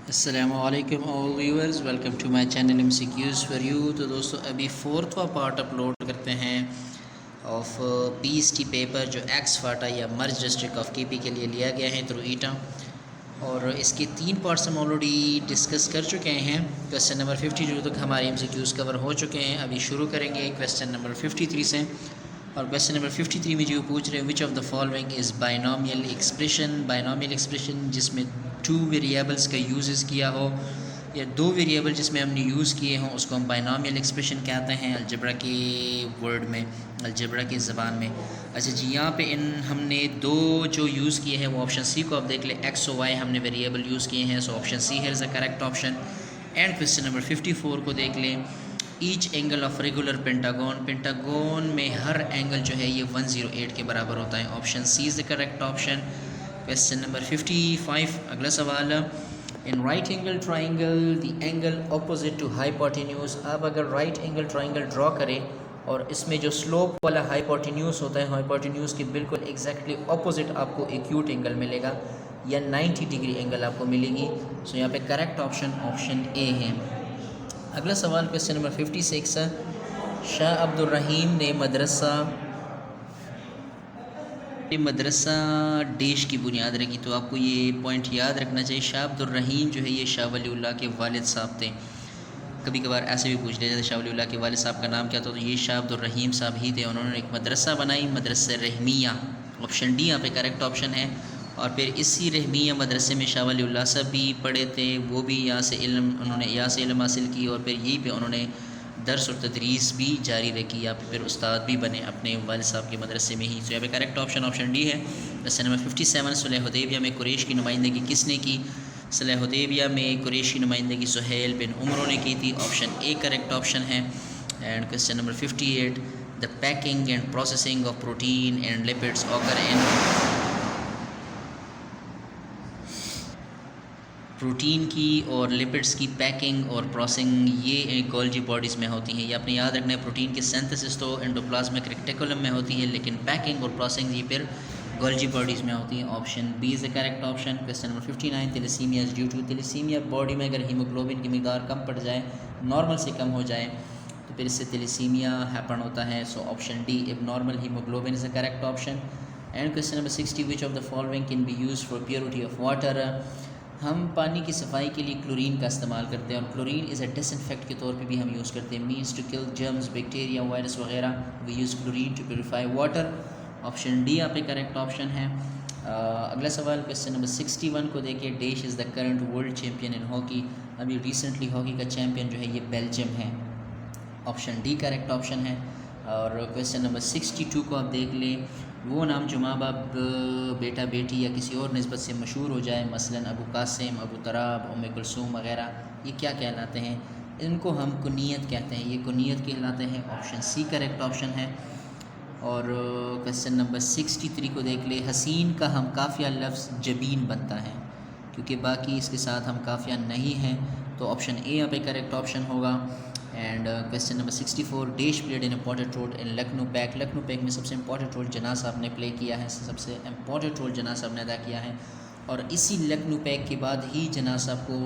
अस्सलामुअलैकुम all viewers, welcome to my channel MCQs for you. तो दोस्तों अभी फोर्थवा पार्ट अपलोड करते हैं ऑफ PST पेपर जो एक्स फाटा या मर्ज डिस्ट्रिक्ट ऑफ KP के लिए लिया गया है थ्रू ईटा, और इसके 3 पार्ट्स हम ऑलरेडी डिस्कस कर चुके हैं। क्वेश्चन नंबर 52 तक हमारे MCQs कवर हो चुके हैं। अभी शुरू करेंगे क्वेश्चन नंबर 53 से, और क्वेश्चन नंबर 53 में जो पूछ रहे हैं which of the following is binomial expression. Binomial expression जिसमें 2 वेरिएबल्स का यूज़ किया हो या 2 वेरिएबल जिसमें हमने यूज़ किए हों उसको हम बाइनोमियल एक्सप्रेशन कहते हैं अलजेब्रा के वर्ड में, अलजेब्रा की ज़बान में। अच्छा जी, यहाँ पे इन हमने 2 जो यूज़ किए हैं वो ऑप्शन सी को आप देख लें, एक्स और वाई हमने वेरिएबल यूज़ किए हैं, सो ऑप्शन सी है is the correct option. And question number 54 को देख लें, each angle of regular pentagon, pentagon में हर एंगल जो है ये 108 के बराबर होता है, option C is the correct option. Question number 55 अगला सवाल, in right angle triangle the angle opposite to hypotenuse. अब अगर राइट एंगल ट्राइंगल ड्रॉ करें और इसमें जो स्लोप वाला हाइपोटेन्यूज होता है, हाइपोटेन्यूज के बिल्कुल एग्जैक्टली अपोजिट आपको एक्यूट एंगल मिलेगा या 90 डिग्री एंगल आपको मिलेगी। सो यहाँ पे करेक्ट ऑप्शन ऑप्शन ए है। अगला सवाल क्वेश्चन नंबर 56, शाह अब्दुल रहीम ने मदरसा डेश की बुनियाद रखी। तो आपको ये पॉइंट याद रखना चाहिए, शाह अब्दुल रहीम जो है ये शाह वलीउल्लाह के वालिद साहब थे। कभी कभार ऐसे भी पूछ लिया जाता है शाह वलीउल्लाह के वालिद साहब का नाम क्या था, तो ये शाह अब्दुल रहीम साहब ही थे। उन्होंने एक मदरसा बनाई, मदरसा रहमिया, ऑप्शन डी यहाँ पे करेक्ट ऑप्शन है। और फिर इसी रहमिया मदरसे में शाह वलीउल्लाह साहब भी पढ़े थे, वो भी यहाँ से इल्म हासिल की, और फिर यहीं पे उन्होंने दर्स और तदरीस भी जारी रखी, या फिर उस्ताद भी बने अपने वालिद साहब के मदरसे में ही। तो यहाँ पे करेक्ट ऑप्शन ऑप्शन डी है। क्वेश्चन नंबर 57, सुलह हुदैबिया में कुरैश की नुमाइंदगी किसने की। सुलह हुदैबिया में कुरैश की नुमाइंदगी सुहैल बिन उमरों ने की थी, ऑप्शन ए करेक्ट ऑप्शन है। And question number 58, the packing and processing of protein and lipids occur in. Protein की और लिपिड्स की पैकिंग और प्रोसेसिंग ये गोल्जी बॉडीज़ में होती हैं। ये आपने याद रखना है, प्रोटीन की सिंथेसिस तो एंडोप्लाज्मिक रेटिकुलम में होती है, लेकिन पैकिंग और प्रोसेसिंग ये फिर गोल्जी बॉडीज़ में होती हैं, option B is the correct option. Question number 59, thalassemia is due to. Thalassemia body में अगर हीमोग्लोबिन की मिकदार कम पड़ जाए, नॉर्मल से कम हो जाए, तो फिर इससे थैलेसीमिया हैपन होता है, so option D abnormal haemoglobin is the correct option. And question number 60, which of the following can be use for purity of water. हम पानी की सफाई के लिए क्लोरीन का इस्तेमाल करते हैं, और क्लोरीन इज़ अ डिसइंफेक्ट के तौर पे भी हम यूज़ करते हैं, means to kill germs, bacteria, virus वगैरह। We use chlorine to purify water, option D यहाँ पे करेक्ट ऑप्शन है। अगला सवाल क्वेश्चन नंबर 61 को देखिए, dash is the current world champion in hockey. अभी रिसेंटली हॉकी का चैम्पियन जो है ये बेल्जियम है, ऑप्शन डी करेक्ट ऑप्शन है। और क्वेश्चन नंबर 62 को आप देख लें, वो नाम जो माँ बाप, बेटा बेटी या किसी और निस्बत से मशहूर हो जाए, मसलन अबू कासिम, अबू तराब, उम्मे कुलसूम वगैरह, ये क्या कहलाते हैं। इनको हम कुनियत कहते हैं, ये कुनियत कहलाते हैं, ऑप्शन सी करेक्ट ऑप्शन है। और क्वेश्चन नंबर 63 को देख ले, हसीन का हम काफ़िया लफ्ज़ जबीन बनता है, क्योंकि बाकी इसके साथ हम काफ़िया नहीं हैं, तो ऑप्शन ए यहाँ पे करेक्ट ऑप्शन होगा। And question number 64, dash played in important role in Lucknow pact. Lucknow pact में सबसे इंपॉर्टेंट रोल जना साहब ने प्ले किया है, सबसे इंपॉर्टेंट रोल जना साहब ने अदा किया है, और इसी लखनऊ पैक के बाद ही जना साहब को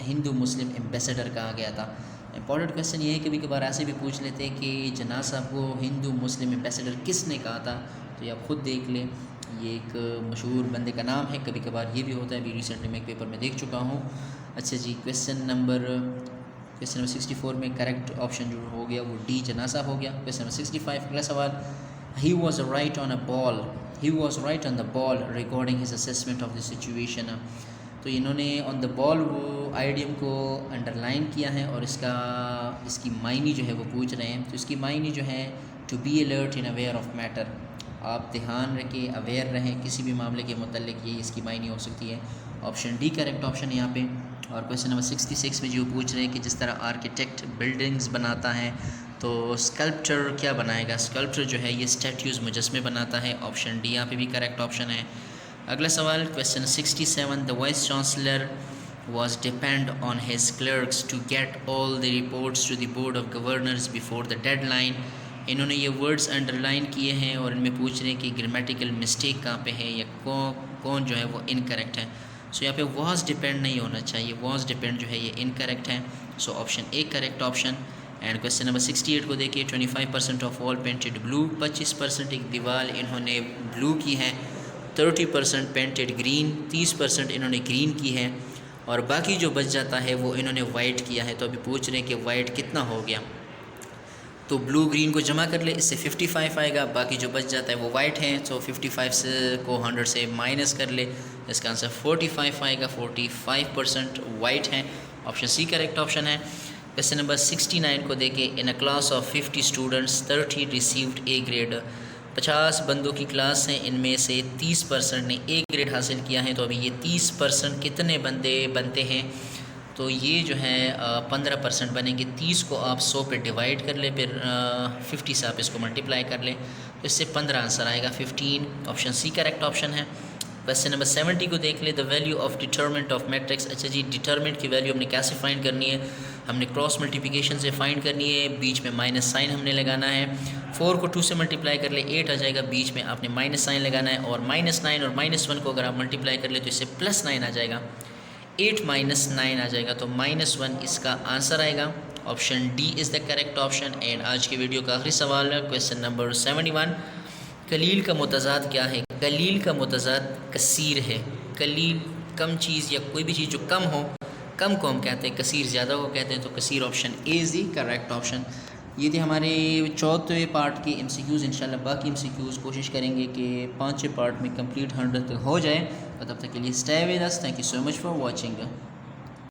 हिंदू मुस्लिम एम्बेसडर कहा गया था। इंपॉर्टेंट क्वेश्चन ये है, कभी कभार ऐसे भी पूछ लेते हैं कि जना साहब को हिंदू मुस्लिम एम्बेसडर किसने कहा था, तो ये आप खुद देख लें, ये एक मशहूर बंदे का नाम है। कभी कभार ये भी होता है, अभी रिसेंटली मैं एक पेपर में देख चुका हूँ। अच्छा जी, क्वेश्चन नंबर 64 में करेक्ट ऑप्शन जो हो गया वो डी जना साहब हो गया। क्वेश्चन नंबर 65 अगला सवाल, he was right on the ball recording his assessment of the situation. तो इन्होंने ऑन द बॉल वो आइडियम को अंडरलाइन किया है, और इसकी मायने जो है वो पूछ रहे हैं। तो इसकी मायने जो है, to be alert in aware of matter, आप ध्यान रखें, अवेयर रहें किसी भी मामले के मुतल्लिक, ये इसकी मायने हो सकती है, ऑप्शन डी करेक्ट ऑप्शन है यहाँ पे। और क्वेश्चन नंबर 66 में जो पूछ रहे हैं कि जिस तरह आर्किटेक्ट बिल्डिंग्स बनाता है, तो स्कल्पचर क्या बनाएगा। स्कल्पचर जो है ये स्टैट्यूज़ मुजस्मे बनाता है, ऑप्शन डी यहाँ पे भी करेक्ट ऑप्शन है। अगला सवाल question 67, the vice chancellor was depend on his clerks to get all the reports to the board of governors before the deadline। इन्होंने ये वर्ड्स अंडरलाइन किए हैं, और इनमें पूछ रहे हैं कि ग्रामेटिकल मिस्टेक कहाँ पे है, या कौन जो है वो इनकरेक्ट है। सो यहाँ पे वॉज डिपेंड नहीं होना चाहिए, वॉज डिपेंड जो है ये इनकरेक्ट है। So option A correct option. And question number 68 को देखिए, 25% ऑफ वॉल पेंटेड ब्लू, 25% एक दीवार इन्होंने ब्लू की है, 30% पेंटेड ग्रीन, 30% इन्होंने ग्रीन की है, और बाकी जो बच जाता है वो इन्होंने वाइट किया है। तो अभी पूछ रहे हैं कि वाइट कितना हो गया, तो ब्लू ग्रीन को जमा कर ले, इससे 55 आएगा, बाकी जो बच जाता है वो वाइट है। तो 55 से को 100 से माइनस कर ले, इसका आंसर 45 आएगा। 45% वाइट है, ऑप्शन सी करेक्ट ऑप्शन है। क्वेश्चन नंबर 69 को देखिए, in a class of 50 students 30 received A grade. 50 बंदों की क्लास है, इनमें से 30% ने ए ग्रेड हासिल किया है। तो अभी ये 30% कितने बंदे बनते हैं, तो ये जो है 15% बनेंगे। 30 को आप 100 पे डिवाइड कर ले, फिर 50 से आप इसको मल्टीप्लाई कर ले, तो इससे 15 आंसर आएगा, 15। ऑप्शन सी करेक्ट ऑप्शन है। क्वेश्चन नंबर 70 को देख ले, the value of determinant of matrix. अच्छा जी, डिटरमिनेंट की वैल्यू हमने कैसे फाइंड करनी है, हमने क्रॉस मल्टीप्लिकेशन से फाइंड करनी है, बीच में माइनस साइन हमने लगाना है। 4 को 2 से मल्टीप्लाई कर ले, 8 आ जाएगा, बीच में आपने माइनस साइन लगाना है, और -9 और -1 को अगर आप मल्टीप्लाई कर ले तो इससे +9 आ जाएगा, 8 - 9 आ जाएगा, तो -1 इसका आंसर आएगा। Option D is the correct option. And आज की वीडियो का आखिरी सवाल है, क्वेश्चन नंबर 71, कलील का मुतज़ाद क्या है। कलील का मुतज़ाद कसीर है। कलील कम चीज़ या कोई भी चीज़ जो कम हो, कम को हम कहते हैं, कसीर ज़्यादा को कहते हैं, तो कसीर option A is the correct option. ये थे हमारे 4वें पार्ट के MCQs। इंशाल्लाह बाकी MCQs कोशिश करेंगे कि 5वें पार्ट में कंप्लीट 100 तक हो जाए। तो तब तक के लिए stay with us. Thank you so much for watching.